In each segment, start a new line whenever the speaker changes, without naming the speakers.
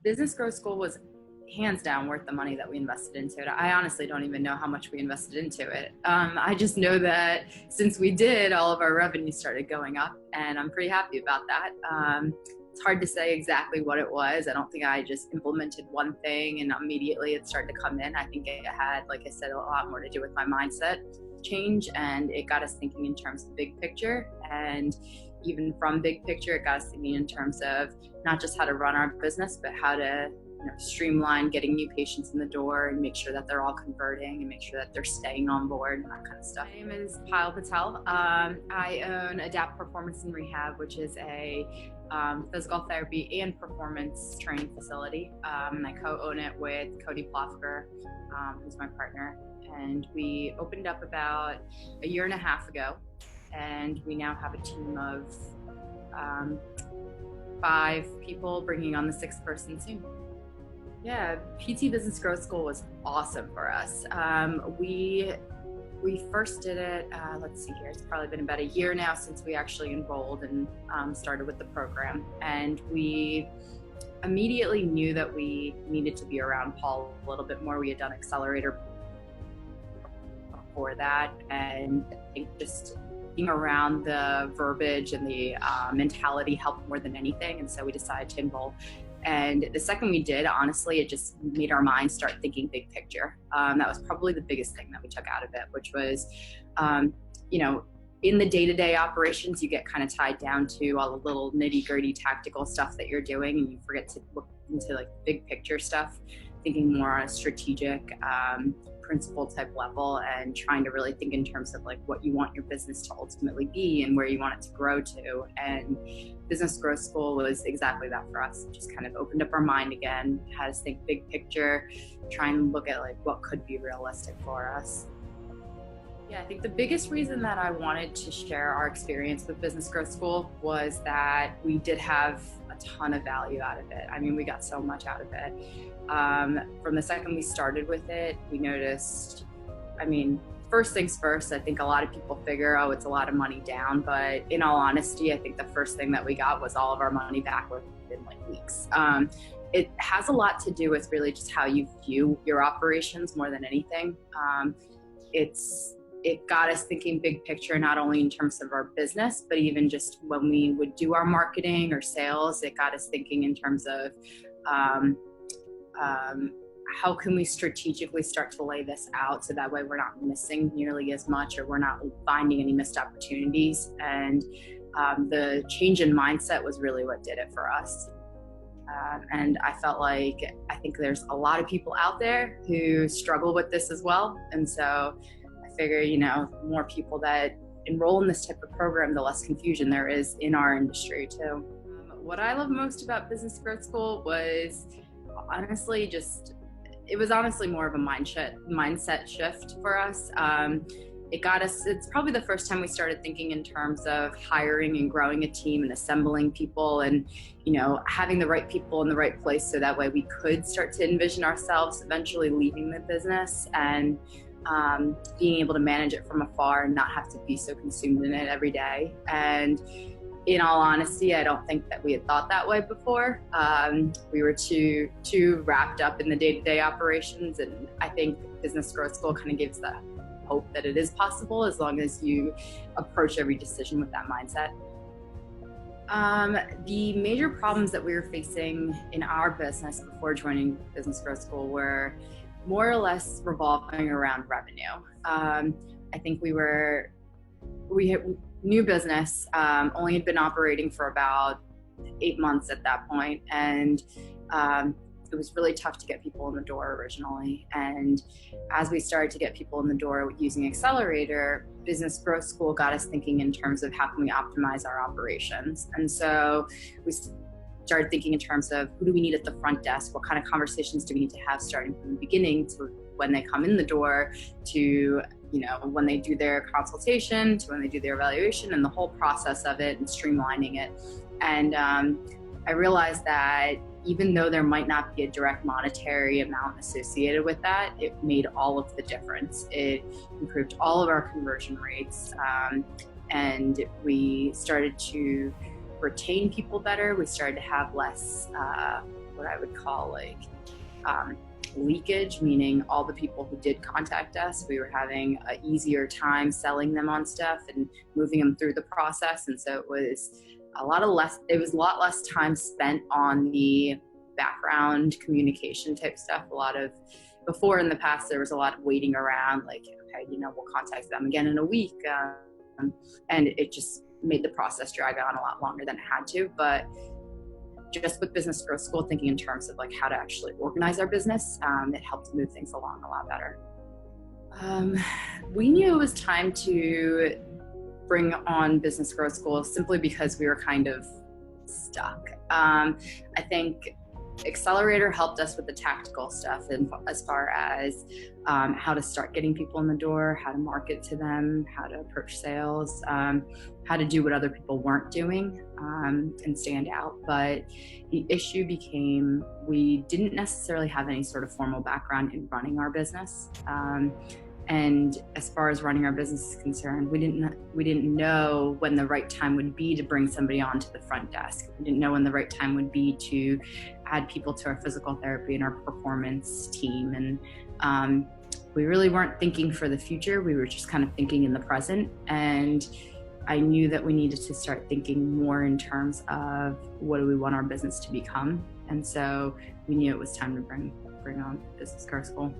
Business Growth School was hands down worth the money that we invested into it. I honestly don't even know how much we invested into it. I just know that since we did, all of our revenue started going up, and I'm pretty happy about that. It's hard to say exactly what it was. I don't think I just implemented one thing and immediately it started to come in. I think it had, like I said, a lot more to do with my mindset change, and it got us thinking in terms of big picture. And even from big picture, it got us thinking in terms of not just how to run our business, but how to streamline getting new patients in the door and make sure that they're all converting and make sure that they're staying on board and that kind of stuff. My name is Patel. I own Adapt Performance and Rehab, which is a physical therapy and performance training facility. I co-own it with Cody Plofker, who's my partner. And we opened up about a year and a half ago, and we now have a team of 5 people, bringing on the 6th person soon. Yeah, PT Business Growth School was awesome for us. We first did it, let's see here, it's probably been about a year now since we actually enrolled and started with the program. And we immediately knew that we needed to be around Paul a little bit more. We had done Accelerator before that, and I think just being around the verbiage and the mentality helped more than anything. And so we decided to enroll. And the second we did, honestly, it just made our minds start thinking big picture. That was probably the biggest thing that we took out of it, which was, in the day-to-day operations, you get kind of tied down to all the little nitty-gritty tactical stuff that you're doing, and you forget to look into like big picture stuff, thinking more on a strategic, principle type level, and trying to really think in terms of like what you want your business to ultimately be and where you want it to grow to. And Business Growth School was exactly that for us. It just kind of opened up our mind again, had us think big picture, try and look at like what could be realistic for us. Yeah, I think the biggest reason that I wanted to share our experience with Business Growth School was that we did have a ton of value out of it. I mean, we got so much out of it. From the second we started with it, we noticed, first things first, I think a lot of people figure, oh, it's a lot of money down. But in all honesty, I think the first thing that we got was all of our money back within like weeks. It has a lot to do with really just how you view your operations more than anything. It got us thinking big picture, not only in terms of our business, but even just when we would do our marketing or sales, it got us thinking in terms of how can we strategically start to lay this out so that way we're not missing nearly as much, or we're not finding any missed opportunities. And the change in mindset was really what did it for us. And I felt like, I think there's a lot of people out there who struggle with this as well. And so I figure, more people that enroll in this type of program, the less confusion there is in our industry too. What I love most about Business Growth School was honestly more of a mindset shift for us. It's probably the first time we started thinking in terms of hiring and growing a team and assembling people and, having the right people in the right place so that way we could start to envision ourselves eventually leaving the business and being able to manage it from afar and not have to be so consumed in it every day. And in all honesty, I don't think that we had thought that way before. We were too wrapped up in the day-to-day operations, and I think Business Growth School kind of gives that hope that it is possible as long as you approach every decision with that mindset. The major problems that we were facing in our business before joining Business Growth School were more or less revolving around revenue. I think we had new business, only had been operating for about 8 months at that point, and it was really tough to get people in the door originally. And as we started to get people in the door using Accelerator, Business Growth School got us thinking in terms of how can we optimize our operations. And so we started thinking in terms of who do we need at the front desk, what kind of conversations do we need to have starting from the beginning to when they come in the door, to when they do their consultation, to when they do their evaluation, and the whole process of it, and streamlining it. And I realized that even though there might not be a direct monetary amount associated with that, it made all of the difference. It improved all of our conversion rates, and we started to retain people better. We started to have less what I would call like leakage, meaning all the people who did contact us, we were having an easier time selling them on stuff and moving them through the process. And so it was a lot less time spent on the background communication type stuff. Before in the past, there was a lot of waiting around, like, okay, we'll contact them again in a week. And it just made the process drag on a lot longer than it had to. But just with Business Growth School, thinking in terms of like how to actually organize our business, it helped move things along a lot better. We knew it was time to bring on Business Growth School simply because we were kind of stuck. I think Accelerator helped us with the tactical stuff, and as far as how to start getting people in the door, how to market to them, how to approach sales, how to do what other people weren't doing, and stand out. But the issue became we didn't necessarily have any sort of formal background in running our business. And as far as running our business is concerned, we didn't know when the right time would be to bring somebody onto the front desk. We didn't know when the right time would be to add people to our physical therapy and our performance team. And we really weren't thinking for the future. We were just kind of thinking in the present. And I knew that we needed to start thinking more in terms of what do we want our business to become. And so we knew it was time to bring on Business Growth School.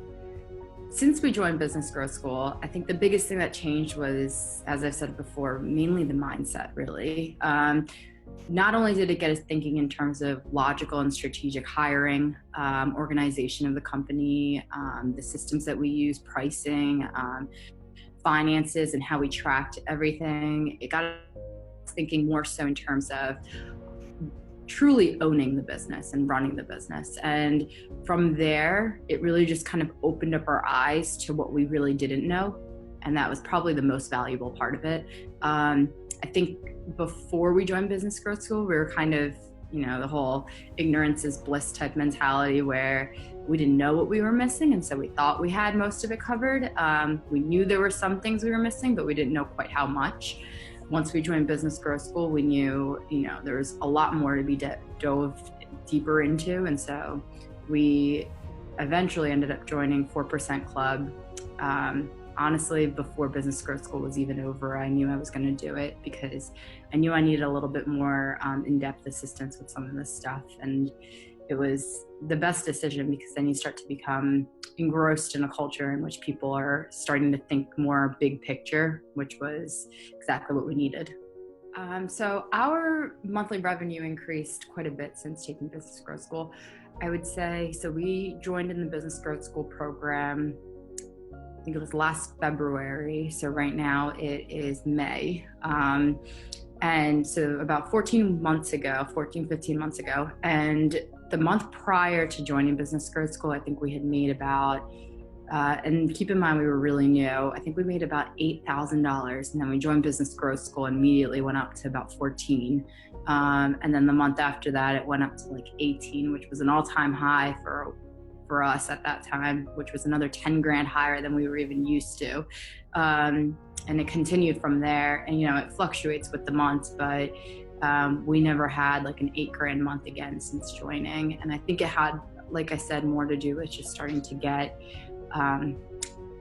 Since we joined Business Growth School, I think the biggest thing that changed was, as I've said before, mainly the mindset, really. Not only did it get us thinking in terms of logical and strategic hiring, organization of the company, the systems that we use, pricing, finances, and how we tracked everything. It got us thinking more so in terms of truly owning the business and running the business. And from there, it really just kind of opened up our eyes to what we really didn't know. And that was probably the most valuable part of it. I think before we joined Business Growth School, we were kind of, the whole ignorance is bliss type mentality where we didn't know what we were missing. And so we thought we had most of it covered. We knew there were some things we were missing, but we didn't know quite how much. Once we joined Business Growth School, we knew, there was a lot more to be dove deeper into. And so we eventually ended up joining 4% Club. Honestly, before Business Growth School was even over, I knew I was going to do it because I knew I needed a little bit more in-depth assistance with some of this stuff. And it was the best decision because then you start to become engrossed in a culture in which people are starting to think more big picture, which was exactly what we needed. So our monthly revenue increased quite a bit since taking Business Growth School, I would say. So we joined in the Business Growth School program, I think it was last February. So right now it is May. And so about 15 months ago. And the month prior to joining Business Growth School, I think we had made about, and keep in mind we were really new, I think we made about $8,000. And then we joined Business Growth School, immediately went up to about 14. And then the month after that, it went up to like 18, which was an all-time high for us at that time, which was another 10 grand higher than we were even used to. And it continued from there. And, it fluctuates with the months, but we never had like an 8 grand month again since joining. And I think it had, like I said, more to do with just starting to get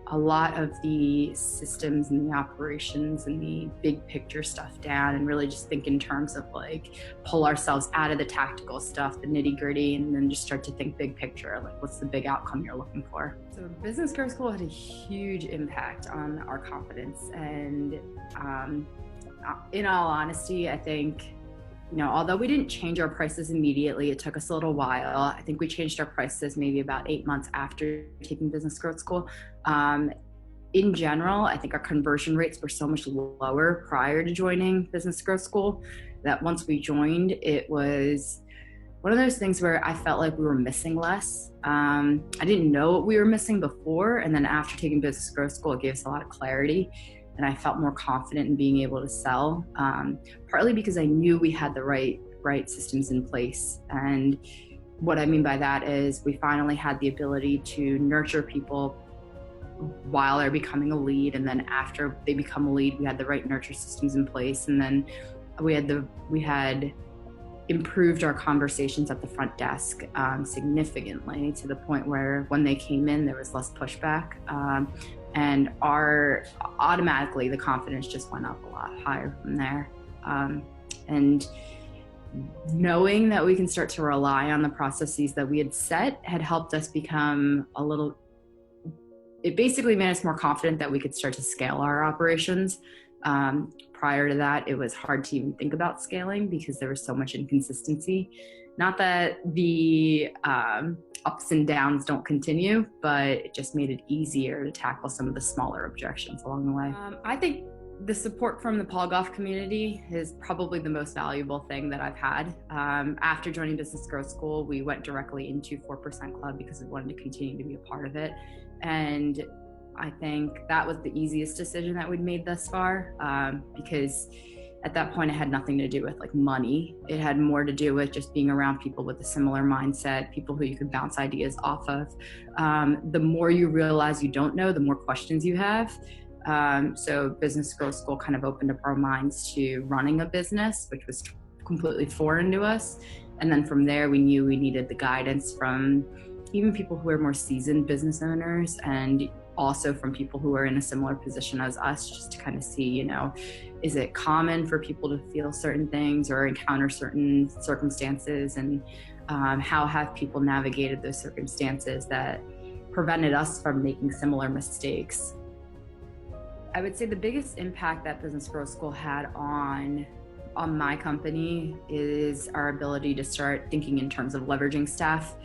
a lot of the systems and the operations and the big picture stuff down, and really just think in terms of like pull ourselves out of the tactical stuff, the nitty gritty, and then just start to think big picture, like what's the big outcome you're looking for. So Business Growth School had a huge impact on our confidence. And in all honesty, I think, although we didn't change our prices immediately, it took us a little while. I think we changed our prices maybe about 8 months after taking Business Growth School. In general, I think our conversion rates were so much lower prior to joining Business Growth School that once we joined, it was one of those things where I felt like we were missing less. I didn't know what we were missing before. And then after taking Business Growth School, it gave us a lot of clarity. And I felt more confident in being able to sell, partly because I knew we had the right systems in place. And what I mean by that is we finally had the ability to nurture people while they're becoming a lead. And then after they become a lead, we had the right nurture systems in place. And then we had improved our conversations at the front desk significantly, to the point where when they came in, there was less pushback. And automatically the confidence just went up a lot higher from there. And knowing that we can start to rely on the processes that we had set had helped us become it basically made us more confident that we could start to scale our operations. Prior to that, it was hard to even think about scaling because there was so much inconsistency. Not that the ups and downs don't continue, but it just made it easier to tackle some of the smaller objections along the way. I think the support from the Paul Gough community is probably the most valuable thing that I've had. After joining Business Growth School, we went directly into 4% Club because we wanted to continue to be a part of it. And I think that was the easiest decision that we'd made thus far, because at that point it had nothing to do with like money. It had more to do with just being around people with a similar mindset, people who you could bounce ideas off of. The more you realize you don't know, the more questions you have. So Business Growth School kind of opened up our minds to running a business, which was completely foreign to us. And then from there, we knew we needed the guidance from even people who are more seasoned business owners, and also from people who are in a similar position as us, just to kind of see, is it common for people to feel certain things or encounter certain circumstances, and how have people navigated those circumstances that prevented us from making similar mistakes. I would say the biggest impact that Business Growth School had on my company is our ability to start thinking in terms of leveraging staff.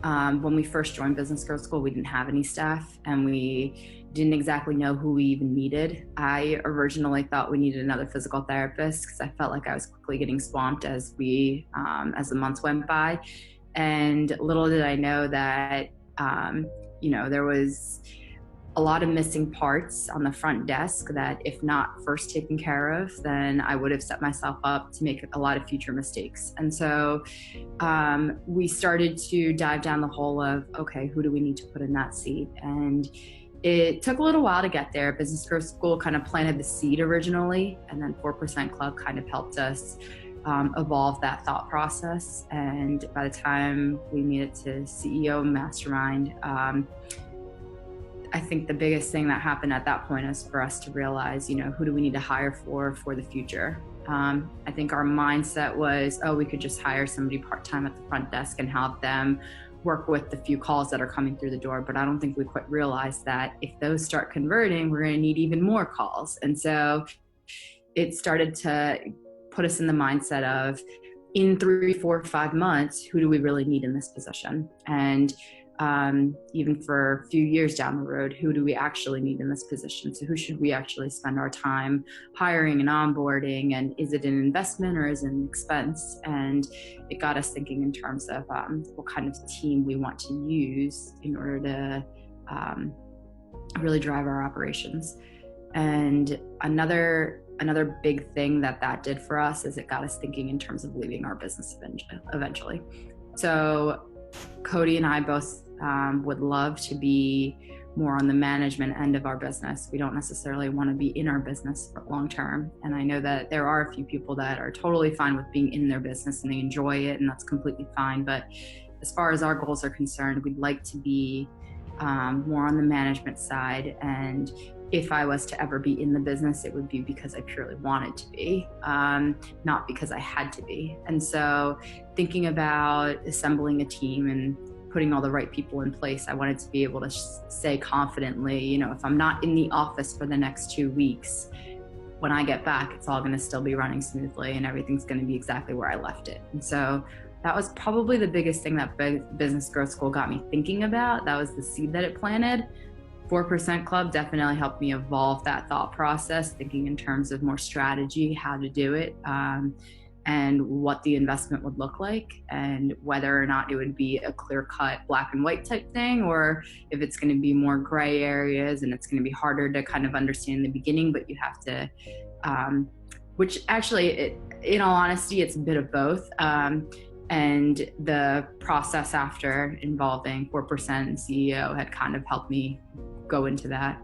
When we first joined Business Growth School, we didn't have any staff, and we didn't exactly know who we even needed. I originally thought we needed another physical therapist because I felt like I was quickly getting swamped as the months went by. And little did I know that, there was a lot of missing parts on the front desk that if not first taken care of, then I would have set myself up to make a lot of future mistakes. And so we started to dive down the hole of, okay, who do we need to put in that seat? And it took a little while to get there. Business Growth School kind of planted the seed originally, and then 4% Club kind of helped us evolve that thought process. And by the time we made it to CEO Mastermind, I think the biggest thing that happened at that point is for us to realize, who do we need to hire for the future? I think our mindset was, we could just hire somebody part-time at the front desk and have them work with the few calls that are coming through the door. But I don't think we quite realized that if those start converting, we're going to need even more calls. And so it started to put us in the mindset of, in 3, 4, 5 months, who do we really need in this position? And even for a few years down the road, who do we actually need in this position? So who should we actually spend our time hiring and onboarding? And is it an investment or is it an expense? And it got us thinking in terms of what kind of team we want to use in order to really drive our operations. And another big thing that did for us is it got us thinking in terms of leaving our business eventually. So Cody and I both would love to be more on the management end of our business. We don't necessarily want to be in our business for long term. And I know that there are a few people that are totally fine with being in their business and they enjoy it, and that's completely fine. But as far as our goals are concerned, we'd like to be more on the management side. And if I was to ever be in the business, it would be because I purely wanted to be, not because I had to be. And so thinking about assembling a team and putting all the right people in place, I wanted to be able to say confidently, if I'm not in the office for the next 2 weeks, when I get back, it's all going to still be running smoothly and everything's going to be exactly where I left it. And so that was probably the biggest thing that Business Growth School got me thinking about. That was the seed that it planted. 4% Club definitely helped me evolve that thought process, thinking in terms of more strategy, how to do it, and what the investment would look like, and whether or not it would be a clear-cut black and white type thing, or if it's going to be more gray areas and it's going to be harder to kind of understand in the beginning, but you have to, which actually, in all honesty, it's a bit of both. And the process after involving 4% and CEO had kind of helped me go into that.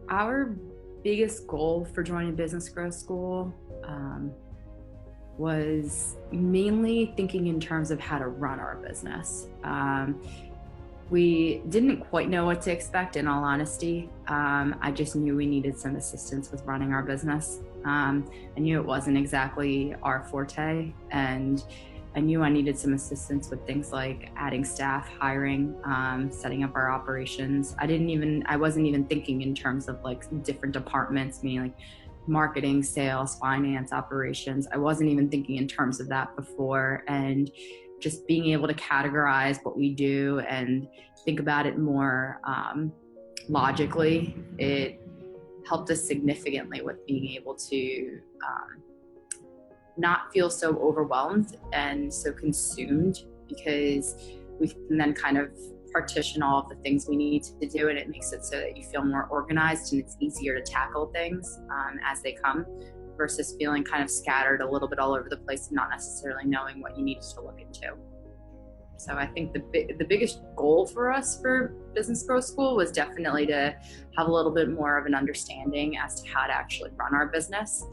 Our biggest goal for joining Business Growth School was mainly thinking in terms of how to run our business. We didn't quite know what to expect, in all honesty. I just knew we needed some assistance with running our business. I knew it wasn't exactly our forte, and I knew I needed some assistance with things like adding staff, hiring, setting up our operations. I wasn't even thinking in terms of like different departments, meaning like marketing, sales, finance, operations. I wasn't even thinking in terms of that before. And just being able to categorize what we do and think about it more logically, it helped us significantly with being able to not feel so overwhelmed and so consumed, because we can then kind of partition all of the things we need to do, and it makes it so that you feel more organized and it's easier to tackle things as they come, versus feeling kind of scattered a little bit all over the place and not necessarily knowing what you needed to look into. So I think the biggest goal for us for Business Growth School was definitely to have a little bit more of an understanding as to how to actually run our business,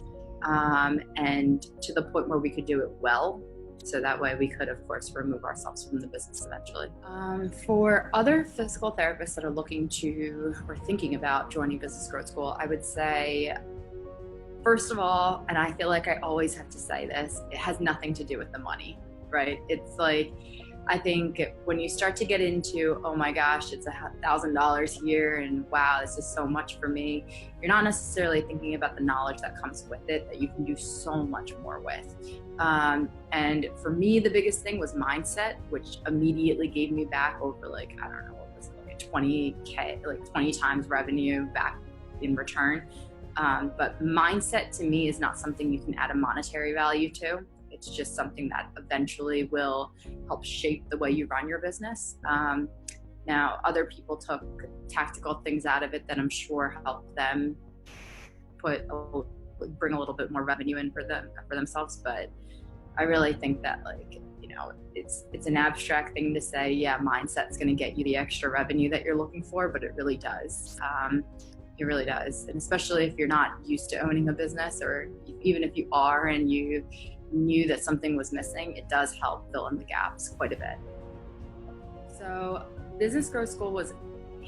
and to the point where we could do it well. So that way we could, of course, remove ourselves from the business eventually. For other physical therapists that are looking to or thinking about joining Business Growth School, I would say, first of all, and I feel like I always have to say this, it has nothing to do with the money, right? It's like, I think when you start to get into, oh my gosh, it's $1,000 a year and wow, this is so much for me, you're not necessarily thinking about the knowledge that comes with it, that you can do so much more with. And for me, the biggest thing was mindset, which immediately gave me back over like, I don't know, what was it, like 20K, like 20 times revenue back in return. But mindset to me is not something you can add a monetary value to. It's just something that eventually will help shape the way you run your business. Now, other people took tactical things out of it that I'm sure helped them bring a little bit more revenue in for themselves. But I really think that, like, you know, it's an abstract thing to say, yeah, mindset's going to get you the extra revenue that you're looking for, but it really does. It really does. And especially if you're not used to owning a business, or even if you are and you knew that something was missing, it does help fill in the gaps quite a bit. So Business Growth School was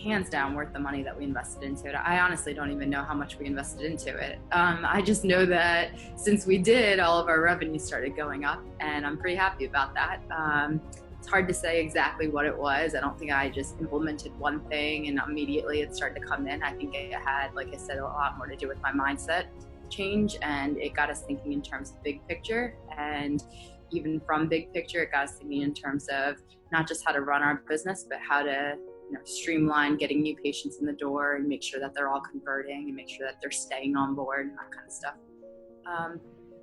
hands down worth the money that we invested into it. I honestly don't even know how much we invested into it. I just know that since we did, all of our revenue started going up, and I'm pretty happy about that. It's hard to say exactly what it was. I don't think I just implemented one thing and immediately it started to come in. I think it had, like I said, a lot more to do with my mindset change, and it got us thinking in terms of big picture. And even from big picture, it got us thinking in terms of not just how to run our business, but how to, you know, streamline getting new patients in the door and make sure that they're all converting and make sure that they're staying on board and that kind of stuff.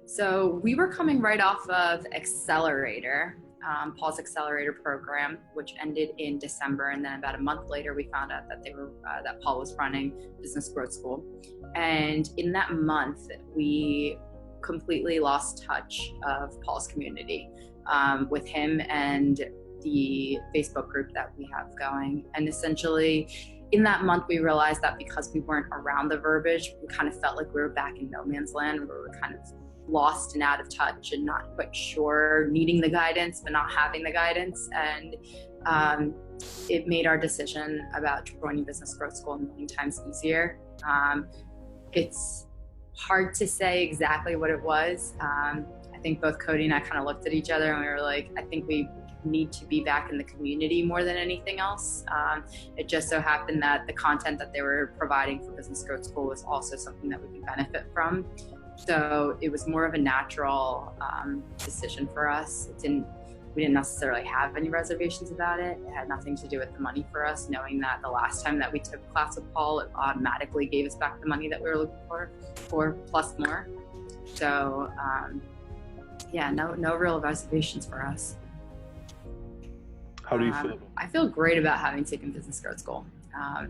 So we were coming right off of Accelerator, Paul's Accelerator program, which ended in December, and then about a month later we found out that that Paul was running Business Growth School. And in that month we completely lost touch of Paul's community, with him and the Facebook group that we have going. And essentially in that month we realized that because we weren't around the verbiage, we kind of felt like we were back in no man's land, where we were kind of lost and out of touch and not quite sure, needing the guidance but not having the guidance. And it made our decision about joining Business Growth School a million times easier. It's hard to say exactly what it was. I think both Cody and I kind of looked at each other and we were like, I think we need to be back in the community more than anything else. It just so happened that the content that they were providing for Business Growth School was also something that we could benefit from. So it was more of a natural decision for us. We didn't necessarily have any reservations about it. It had nothing to do with the money for us, knowing that the last time that we took a class with Paul, it automatically gave us back the money that we were looking for plus more. So yeah, no real reservations for us.
How do you feel?
I feel great about having taken Business Growth School.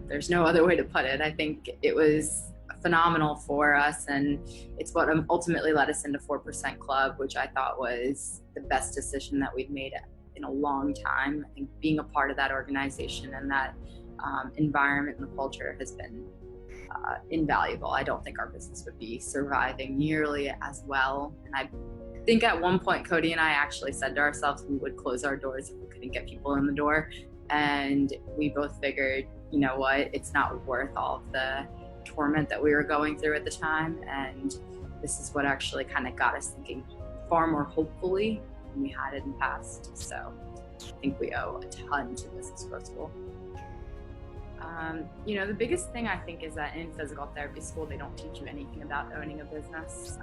There's no other way to put it. I think it was phenomenal for us, and it's what ultimately led us into 4% Club, which I thought was the best decision that we've made in a long time. I think being a part of that organization and that environment and the culture has been invaluable. I don't think our business would be surviving nearly as well, and I think at one point, Cody and I actually said to ourselves we would close our doors if we couldn't get people in the door. And we both figured, you know what, it's not worth all of the torment that we were going through at the time. And this is what actually kind of got us thinking far more hopefully than we had in the past. So I think we owe a ton to Business Growth School. The biggest thing I think is that in physical therapy school, they don't teach you anything about owning a business.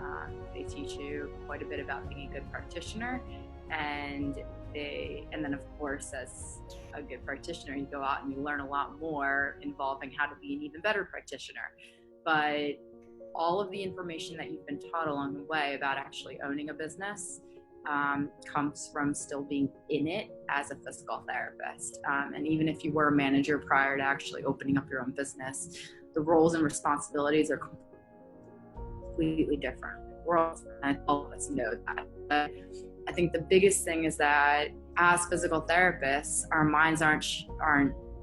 They teach you quite a bit about being a good practitioner, and then of course, as a good practitioner, you go out and you learn a lot more involving how to be an even better practitioner. But all of the information that you've been taught along the way about actually owning a business comes from still being in it as a physical therapist. And even if you were a manager prior to actually opening up your own business, the roles and responsibilities are completely different. And all of us know that. But I think the biggest thing is that as physical therapists, our minds aren't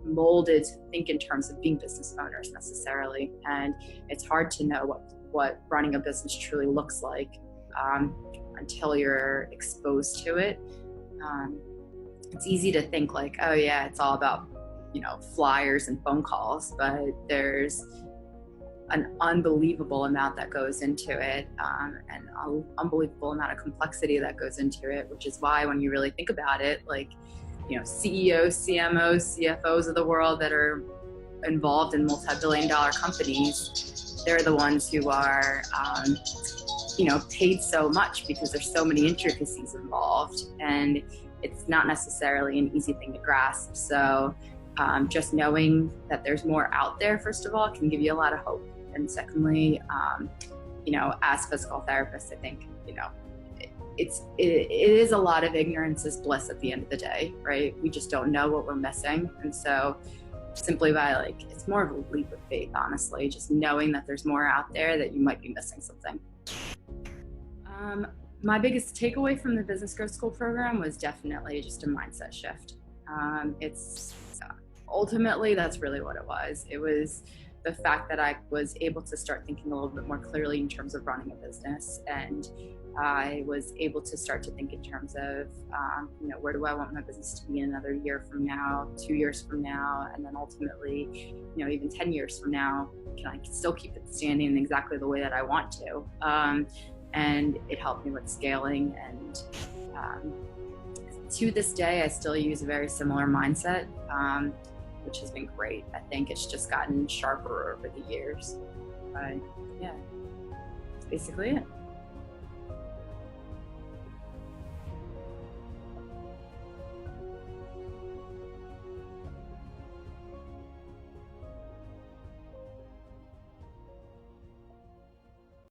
molded to think in terms of being business owners necessarily. And it's hard to know what running a business truly looks like until you're exposed to it. It's easy to think like, oh yeah, it's all about, flyers and phone calls, but there's an unbelievable amount that goes into it, and an unbelievable amount of complexity that goes into it, which is why when you really think about it, like, CEOs, CMOs, CFOs of the world that are involved in multi-billion-dollar companies, they're the ones who are paid so much because there's so many intricacies involved, and it's not necessarily an easy thing to grasp. So just knowing that there's more out there, first of all, can give you a lot of hope. And secondly, as physical therapists, I think, it is a lot of ignorance is bliss at the end of the day, right? We just don't know what we're missing. And so simply by it's more of a leap of faith, honestly, just knowing that there's more out there, that you might be missing something. My biggest takeaway from the Business Growth School program was definitely just a mindset shift. Ultimately, that's really what it was. It was the fact that I was able to start thinking a little bit more clearly in terms of running a business, and I was able to start to think in terms of, where do I want my business to be in another year from now, 2 years from now, and then ultimately, even 10 years from now, can I still keep it standing in exactly the way that I want to? And it helped me with scaling. And to this day, I still use a very similar mindset, which has been great. I think it's just gotten sharper over the years. But yeah, that's basically it.